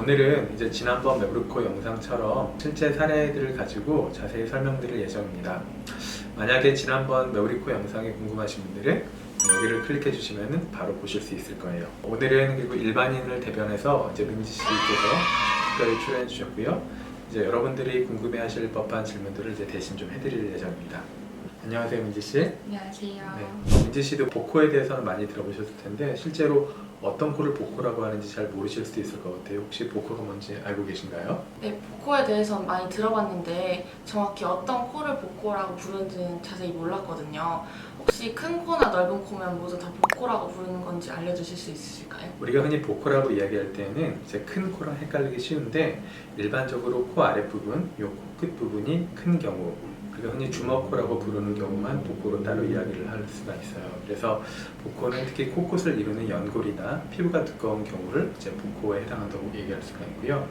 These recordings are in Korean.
오늘은 이제 지난번 매부르코 영상처럼 실제 사례들을 가지고 자세히 설명드릴 예정입니다. 만약에 지난번 매부르코 영상이 궁금하신 분들은 여기를 클릭해 주시면 바로 보실 수 있을 거예요. 오늘은 그리고 일반인을 대변해서 이제 민지 씨께서 특별히 출연해 주셨고요. 이제 여러분들이 궁금해하실 법한 질문들을 이제 대신 좀 해드릴 예정입니다. 안녕하세요, 민지 씨. 안녕하세요. 네. 민지 씨도 복코에 대해서는 많이 들어보셨을 텐데 실제로 어떤 코를 복코라고 하는지 잘 모르실 수도 있을 것 같아요. 혹시 복코가 뭔지 알고 계신가요? 네, 복코에 대해서는 많이 들어봤는데 정확히 어떤 코를 복코라고 부르는지는 자세히 몰랐거든요. 혹시 큰 코나 넓은 코면 모두 다 복코라고 부르는 건지 알려주실 수 있으실까요? 우리가 흔히 복코라고 이야기할 때는 이제 큰 코랑 헷갈리기 쉬운데 일반적으로 코 아랫부분, 요 코 끝 부분이 큰 경우 우리가 흔히 주먹코라고 부르는 경우만 복코로 따로 이야기를 할 수가 있어요. 그래서 복코는 특히 코끝을 이루는 연골이나 피부가 두꺼운 경우를 이제 복코에 해당한다고 얘기할 수가 있고요.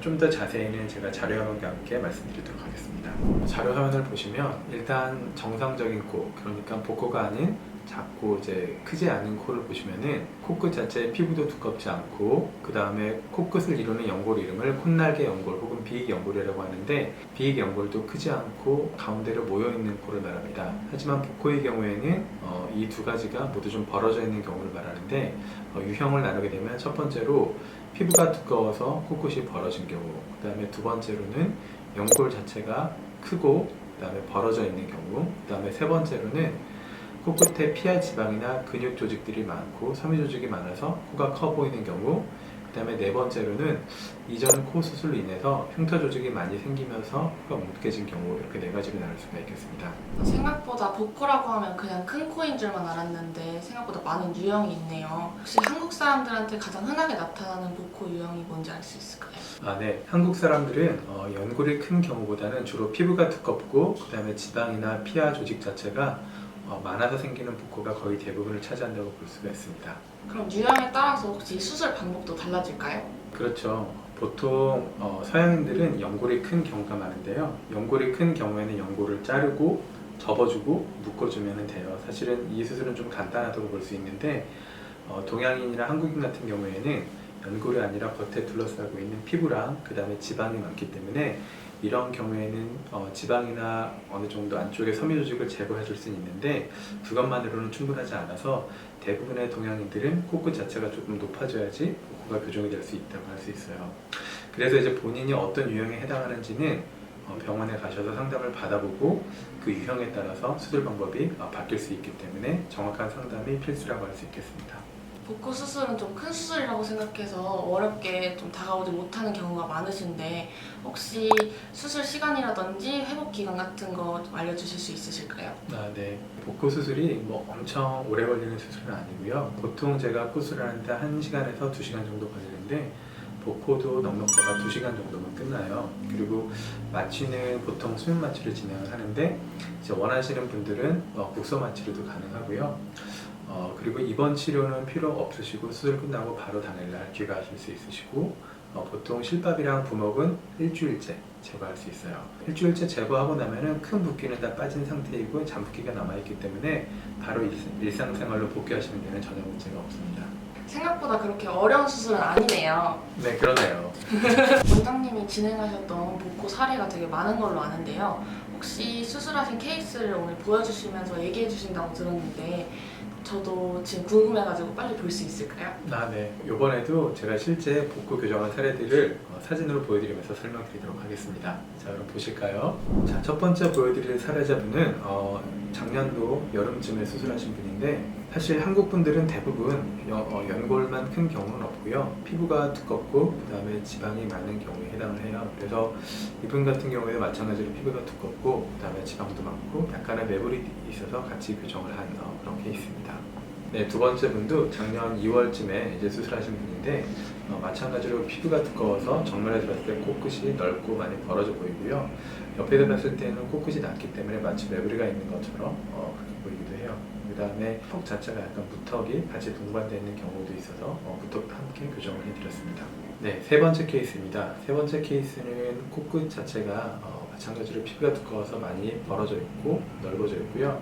좀 더 자세히는 제가 자료화면과 함께 말씀드리도록 하겠습니다. 자료화면을 보시면 일단 정상적인 코, 그러니까 복코가 아닌 작고 이제 크지 않은 코를 보시면은 코끝 자체에 피부도 두껍지 않고 그 다음에 코끝을 이루는 연골 이름을 콧날개 연골 혹은 비익 연골이라고 하는데 비익 연골도 크지 않고 가운데로 모여 있는 코를 말합니다. 하지만 복코의 경우에는 이 두 가지가 모두 좀 벌어져 있는 경우를 말하는데 유형을 나누게 되면 첫 번째로 피부가 두꺼워서 코끝이 벌어진 경우, 그 다음에 두 번째로는 연골 자체가 크고 그 다음에 벌어져 있는 경우, 그 다음에 세 번째로는 코끝에 피하 지방이나 근육 조직들이 많고 섬유 조직이 많아서 코가 커 보이는 경우, 그 다음에 네 번째로는 이전 코 수술로 인해서 흉터 조직이 많이 생기면서 코가 뭉개진 경우, 이렇게 네 가지로 나눌 수가 있겠습니다. 생각보다 복코라고 하면 그냥 큰 코인 줄만 알았는데 생각보다 많은 유형이 있네요. 혹시 한국 사람들한테 가장 흔하게 나타나는 복코 유형이 뭔지 알 수 있을까요? 네. 한국 사람들은 연골이 큰 경우보다는 주로 피부가 두껍고 그 다음에 지방이나 피하 조직 자체가 많아서 생기는 복코가 거의 대부분을 차지한다고 볼 수가 있습니다. 그럼 유형에 따라서 혹시 수술 방법도 달라질까요? 그렇죠. 보통 서양인들은 연골이 큰 경우가 많은데요. 연골이 큰 경우에는 연골을 자르고 접어주고 묶어주면 돼요. 사실은 이 수술은 좀 간단하다고 볼 수 있는데 동양인이나 한국인 같은 경우에는 연골이 아니라 겉에 둘러싸고 있는 피부랑 그 다음에 지방이 많기 때문에 이런 경우에는 지방이나 어느 정도 안쪽에 섬유 조직을 제거해 줄 수는 있는데 그것만으로는 충분하지 않아서 대부분의 동양인들은 코끝 자체가 조금 높아져야지 코가 교정이 될 수 있다고 할 수 있어요. 그래서 이제 본인이 어떤 유형에 해당하는지는 병원에 가셔서 상담을 받아보고 그 유형에 따라서 수술 방법이 바뀔 수 있기 때문에 정확한 상담이 필수라고 할 수 있겠습니다. 복코 수술은 좀 큰 수술이라고 생각해서 어렵게 좀 다가오지 못하는 경우가 많으신데 혹시 수술 시간이라든지 회복 기간 같은 거 좀 알려주실 수 있으실까요? 네. 복코 수술이 뭐 엄청 오래 걸리는 수술은 아니고요. 보통 제가 수술하는데 1시간에서 2시간 정도 걸리는데 복코도 넉넉하가 2시간 정도면 끝나요. 그리고 마취는 보통 수면 마취를 진행을 하는데 이제 원하시는 분들은 국소 마취로도 가능하고요. 그리고 입원 치료는 필요 없으시고 수술 끝나고 바로 당일날 귀가하실 수 있으시고 보통 실밥이랑 부먹은 일주일째 제거할 수 있어요. 일주일째 제거하고 나면은 큰 붓기는 다 빠진 상태이고 잔붓기가 남아있기 때문에 바로 일상생활로 복귀하시는 데는 전혀 문제가 없습니다. 생각보다 그렇게 어려운 수술은 아니네요. 네, 그러네요. 원장님이 진행하셨던 복코 사례가 되게 많은 걸로 아는데요. 혹시 수술하신 케이스를 오늘 보여주시면서 얘기해 주신다고 들었는데 저도 지금 궁금해가지고 빨리 볼 수 있을까요? 네. 이번에도 제가 실제 복코 교정한 사례들을 사진으로 보여드리면서 설명드리도록 하겠습니다. 자, 그럼 보실까요? 자, 첫 번째 보여드릴 사례자분은 작년도 여름쯤에 수술하신 분인데 사실 한국 분들은 대부분 연골만 큰 경우는 없고요. 피부가 두껍고 그 다음에 지방이 많은 경우에 해당을 해요. 그래서 이분 같은 경우에 마찬가지로 피부가 두껍고 그 다음에 지방도 많고 약간의 매부리 있어서 같이 교정을 한 그런 케이스입니다. 네, 두 번째 분도 작년 2월쯤에 이제 수술하신 분인데 마찬가지로 피부가 두꺼워서 정면에서 봤을 때 코끝이 넓고 많이 벌어져 보이고요. 옆에서 봤을 때는 코끝이 낮기 때문에 마치 매부리가 있는 것처럼 그렇게 보이기도 해요. 그 다음에 턱 자체가 약간 무턱이 같이 동반되어 있는 경우도 있어서 무턱도 함께 교정을 해드렸습니다. 네, 세 번째 케이스입니다. 세 번째 케이스는 코끝 자체가 마찬가지로 피부가 두꺼워서 많이 벌어져 있고 넓어져 있고요.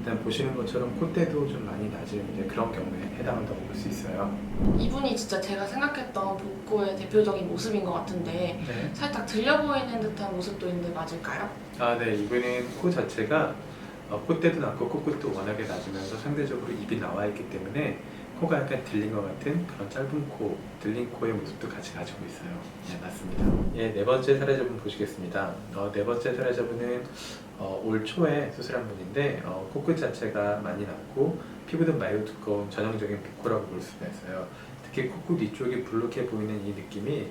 일단 보시는 것처럼 콧대도 좀 많이 낮은 이제 그런 경우에 해당한다고 볼 수 있어요. 이분이 진짜 제가 생각했던 복고의 대표적인 모습인 것 같은데 네. 살짝 들려 보이는 듯한 모습도 있는데 맞을까요? 아, 네. 이분은 코 자체가 콧대도 낮고 코끝도 워낙에 낮으면서 상대적으로 입이 나와 있기 때문에 코가 약간 들린 것 같은 그런 짧은 코, 들린 코의 모습도 같이 가지고 있어요. 네, 맞습니다. 예, 네 번째 사례자분 보시겠습니다. 네 번째 사례자분은 올 초에 수술한 분인데 코끝 자체가 많이 낮고 피부도 매우 두꺼운 전형적인 복코라고 볼 수가 있어요. 특히 코끝 위쪽이 불룩해 보이는 이 느낌이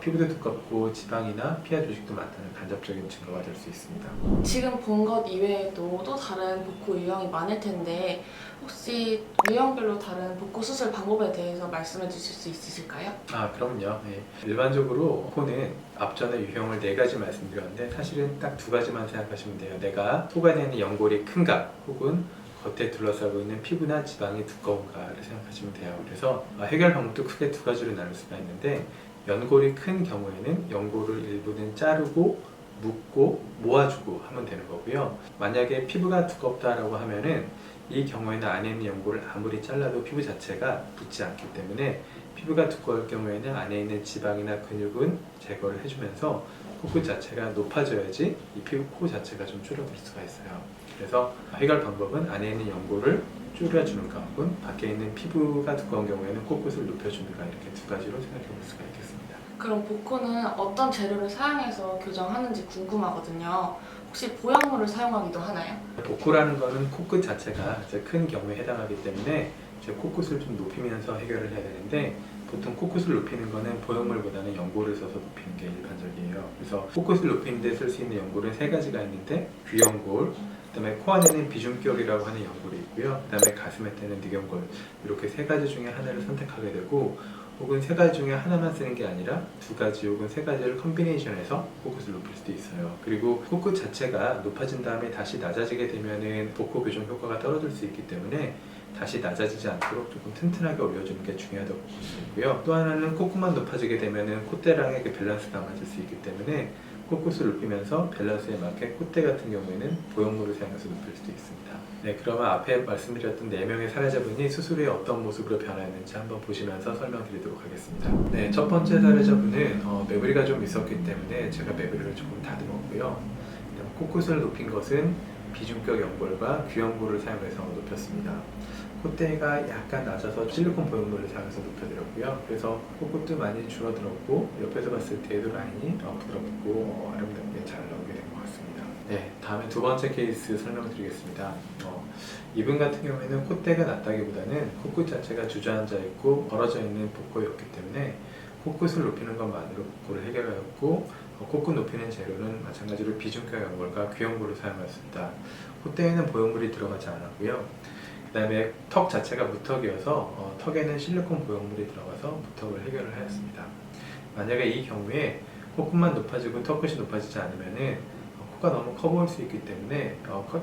피부도 두껍고 지방이나 피하 조직도 많다는 간접적인 증거가 될 수 있습니다. 지금 본 것 이외에도 또 다른 복고 유형이 많을 텐데 혹시 유형별로 다른 복고 수술 방법에 대해서 말씀해 주실 수 있으실까요? 아, 그럼요. 예. 일반적으로 코는 앞전에 유형을 4가지 말씀드렸는데 사실은 딱 2가지만 생각하시면 돼요. 내가 속 안에 있는 연골이 큰가 혹은 겉에 둘러싸고 있는 피부나 지방이 두꺼운가를 생각하시면 돼요. 그래서 해결 방법도 크게 2가지로 나눌 수가 있는데 연골이 큰 경우에는 연골을 일부는 자르고 묶고 모아주고 하면 되는 거고요. 만약에 피부가 두껍다라고 하면은 이 경우에는 안에 있는 연골을 아무리 잘라도 피부 자체가 붙지 않기 때문에 피부가 두꺼울 경우에는 안에 있는 지방이나 근육은 제거를 해주면서 코끝 자체가 높아져야지 이 피부 코 자체가 좀 줄어들 수가 있어요. 그래서 해결 방법은 안에 있는 연골을 줄여주는가 혹은 밖에 있는 피부가 두꺼운 경우에는 코끝을 높여주는가 이렇게 2가지로 생각해 볼 수가 있겠습니다. 그럼 복코는 어떤 재료를 사용해서 교정하는지 궁금하거든요. 혹시 보형물을 사용하기도 하나요? 복코라는 거는 코끝 자체가 이제 큰 경우에 해당하기 때문에 이제 코끝을 좀 높이면서 해결을 해야 되는데 보통 코끝을 높이는 거는 보형물보다는 연고를 써서 높이는 게 일반적이에요. 그래서 코끝을 높이는 데 쓸 수 있는 연골은 3가지가 있는데 귀연골, 그다음에 코 안에는 비중결이라고 하는 연골이 있고요. 그다음에 가슴에 떼는 늑연골 이렇게 3가지 중에 하나를 선택하게 되고 혹은 3가지 중에 하나만 쓰는 게 아니라 2가지 혹은 3가지를 컨비네이션해서 코끝을 높일 수도 있어요. 그리고 코끝 자체가 높아진 다음에 다시 낮아지게 되면은 복코 교정 효과가 떨어질 수 있기 때문에 다시 낮아지지 않도록 조금 튼튼하게 올려주는 게 중요하다고 볼 수 있고요. 또 하나는 코끝만 높아지게 되면은 콧대랑의 그 밸런스가 맞을 수 있기 때문에 코끝을 높이면서 밸런스에 맞게 콧대 같은 경우에는 보형물을 사용해서 높일 수도 있습니다. 네, 그러면 앞에 말씀드렸던 4명의 사례자분이 수술 후에 어떤 모습으로 변화했는지 한번 보시면서 설명드리도록 하겠습니다. 네, 첫 번째 사례자분은 매부리가 좀 있었기 때문에 제가 매부리를 조금 다듬었고요. 코끝을 높인 것은 비중격 연골과 귀연골을 사용해서 높였습니다. 콧대가 약간 낮아서 실리콘 보형물을 사용해서 높여드렸고요. 그래서 코끝도 많이 줄어들었고 옆에서 봤을 때에도 라인이 부드럽고 아름답게 잘 나오게 된 것 같습니다. 네, 다음에 2번째 케이스 설명드리겠습니다. 이분 같은 경우에는 콧대가 낮다기보다는 코끝 자체가 주저앉아 있고 벌어져 있는 복코였기 때문에 코끝을 높이는 것만으로 복코를 해결하였고 코끝 높이는 재료는 마찬가지로 비중격 연골과 귀연골을 사용했습니다. 콧대에는 보형물이 들어가지 않았고요. 그 다음에 턱 자체가 무턱이어서 턱에는 실리콘 보형물이 들어가서 무턱을 해결을 하였습니다. 만약에 이 경우에 코끝만 높아지고 턱끝이 높아지지 않으면은 코가 너무 커 보일 수 있기 때문에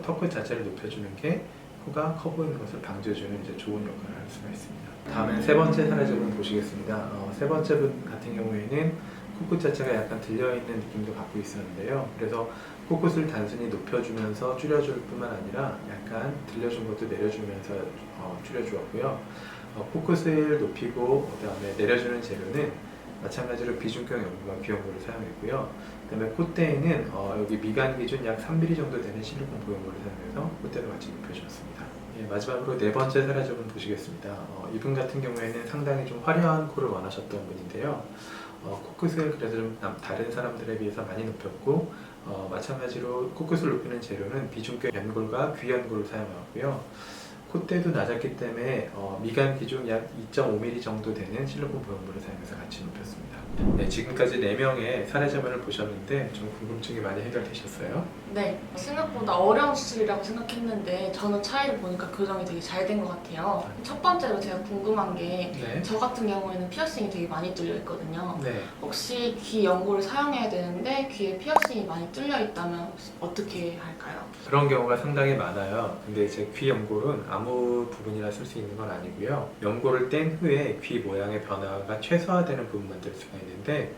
턱끝 자체를 높여주는 게 코가 커 보이는 것을 방지해주는 이제 좋은 역할을 할 수가 있습니다. 다음은 3번째 사례자분 보시겠습니다. 3번째 분 같은 경우에는 코끝 자체가 약간 들려있는 느낌도 갖고 있었는데요. 그래서 코끝을 단순히 높여주면서 줄여줄 뿐만 아니라 약간 들려준 것도 내려주면서 줄여주었고요. 코끝을 높이고 그 다음에 내려주는 재료는 마찬가지로 비중격 연골과 귀연골을 사용했고요. 그 다음에 콧대에는 여기 미간 기준 약 3mm 정도 되는 실리콘 보형물을 사용해서 콧대를 같이 높여주었습니다. 예, 마지막으로 4번째 사례자분 보시겠습니다. 이분 같은 경우에는 상당히 좀 화려한 코를 원하셨던 분인데요. 코끝을 그래도 좀 다른 사람들에 비해서 많이 높였고 마찬가지로 코끝을 높이는 재료는 비중격 연골과 귀연골을 사용하고요. 콧대도 낮았기 때문에 미간 기준 약 2.5mm 정도 되는 실리콘 보형물을 사용해서 같이 높였습니다. 네, 지금까지 4명의 사례자분을 보셨는데 좀 궁금증이 많이 해결되셨어요? 네, 생각보다 어려운 수술이라고 생각했는데 저는 차이를 보니까 교정이 되게 잘 된 것 같아요. 첫 번째로 제가 궁금한 게 저 네. 같은 경우에는 피어싱이 되게 많이 뚫려 있거든요. 네. 혹시 귀 연골을 사용해야 되는데 귀에 피어싱이 많이 뚫려 있다면 어떻게 할까요? 그런 경우가 상당히 많아요. 근데 이제 귀 연골은 아무 부분이나 쓸 수 있는 건 아니고요. 연고를 뗀 후에 귀 모양의 변화가 최소화되는 부분만 될 수가 있는데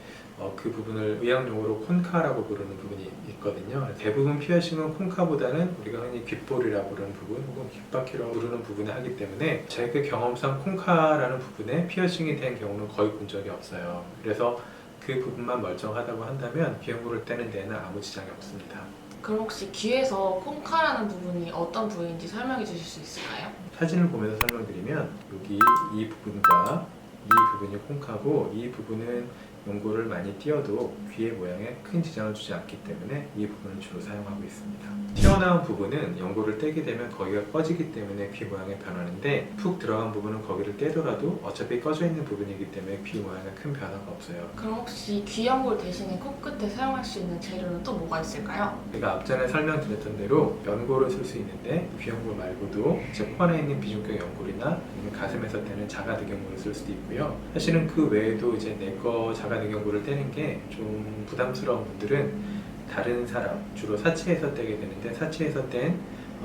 그 부분을 의학용어로 콘카라고 부르는 부분이 있거든요. 대부분 피어싱은 콘카보다는 우리가 흔히 귓볼이라고 부르는 부분 혹은 귓바퀴라고 부르는 부분에 하기 때문에 제 그 경험상 콘카라는 부분에 피어싱이 된 경우는 거의 본 적이 없어요. 그래서 그 부분만 멀쩡하다고 한다면 귀연고를 떼는 데에는 아무 지장이 없습니다. 그럼 혹시 귀에서 콩카라는 부분이 어떤 부위인지 설명해 주실 수 있을까요? 사진을 보면서 설명드리면 여기 이 부분과 이 부분이 콩카고 이 부분은 연고를 많이 띄어도 귀의 모양에 큰 지장을 주지 않기 때문에 이 부분을 주로 사용하고 있습니다. 튀어나온 부분은 연고를 떼게 되면 거기가 꺼지기 때문에 귀 모양이 변하는데 푹 들어간 부분은 거기를 떼더라도 어차피 꺼져 있는 부분이기 때문에 귀 모양에 큰 변화가 없어요. 그럼 혹시 귀연골 대신에 코끝에 사용할 수 있는 재료는 또 뭐가 있을까요? 제가 앞전에 설명드렸던 대로 연고를 쓸 수 있는데 귀연골 말고도 제 코 안에 있는 비중격 연골이나 아니면 가슴에서 떼는 자가늑연골을 쓸 수도 있고요. 사실은 그 외에도 이제 내거 자가늑연골을 떼는 게 좀 부담스러운 분들은 다른 사람, 주로 사체에서 떼게 되는데 사체에서 뗀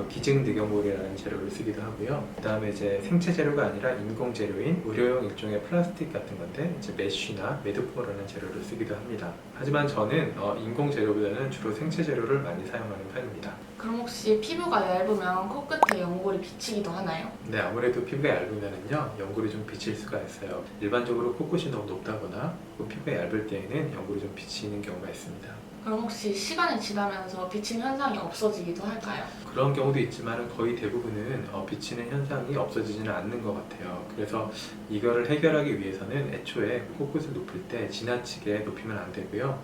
기증늑연골이라는 재료를 쓰기도 하고요. 그 다음에 이제 생체 재료가 아니라 인공 재료인 의료용 일종의 플라스틱 같은 건데 이제 메쉬나 매드포라는 재료를 쓰기도 합니다. 하지만 저는 인공 재료보다는 주로 생체 재료를 많이 사용하는 편입니다. 그럼 혹시 피부가 얇으면 코끝에 연골이 비치기도 하나요? 네, 아무래도 피부가 얇으면요 연골이 좀 비칠 수가 있어요. 일반적으로 코끝이 너무 높다거나 피부가 얇을 때에는 연골이 좀 비치는 경우가 있습니다. 그럼 혹시 시간이 지나면서 비침 현상이 없어지기도 할까요? 그런 경우도 있지만 거의 대부분은 비치는 현상이 없어지지는 않는 것 같아요. 그래서 이거를 해결하기 위해서는 애초에 코끝을 높일 때 지나치게 높이면 안 되고요.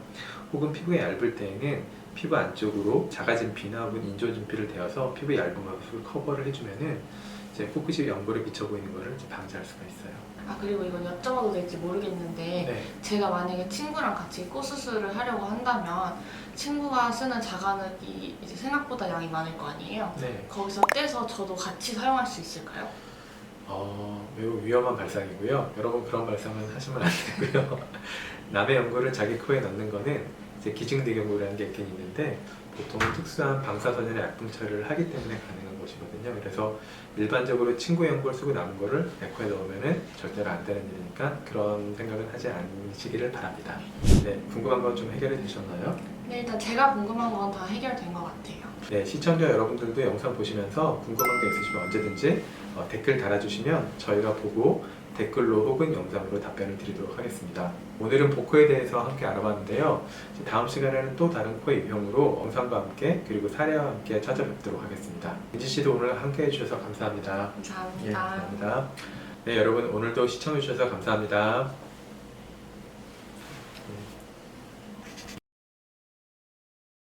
혹은 피부가 얇을 때에는 피부 안쪽으로 자가진피나 혹은 인조진피를 대어서 피부 얇은 것을 커버를 해주면은 이제 코끝이 연골에 비쳐 보이는 것을 이제 방지할 수가 있어요. 아 그리고 이건 여쭤봐도 될지 모르겠는데 네. 제가 만약에 친구랑 같이 코 수술을 하려고 한다면 친구가 쓰는 자가늑이 이제 생각보다 양이 많을 거 아니에요? 네. 거기서 떼서 저도 같이 사용할 수 있을까요? 매우 위험한 발상이고요. 여러분 그런 발상은 하시면 안 되고요. 남의 연골을 자기 코에 넣는 거는 이제 기증늑연골이라는 게 있긴 있는데 보통은 특수한 방사선이나 약품 처리를 하기 때문에 가능한 것이거든요. 그래서 일반적으로 친구 연골 쓰고 남은 거를 내 코에 넣으면은 절대로 안 되는 일이니까 그런 생각은 하지 않으시기를 바랍니다. 네, 궁금한 건 좀 해결이 되셨나요? 네, 일단 제가 궁금한 건 다 해결된 것 같아요. 네, 시청자 여러분들도 영상 보시면서 궁금한 게 있으시면 언제든지 댓글 달아주시면 저희가 보고 댓글로 혹은 영상으로 답변을 드리도록 하겠습니다. 오늘은 복코에 대해서 함께 알아봤는데요. 다음 시간에는 또 다른 코의 유형으로 영상과 함께 그리고 사례와 함께 찾아뵙도록 하겠습니다. 민지 씨도 오늘 함께 해주셔서 감사합니다. 감사합니다. 예, 감사합니다. 네, 여러분 오늘도 시청해주셔서 감사합니다.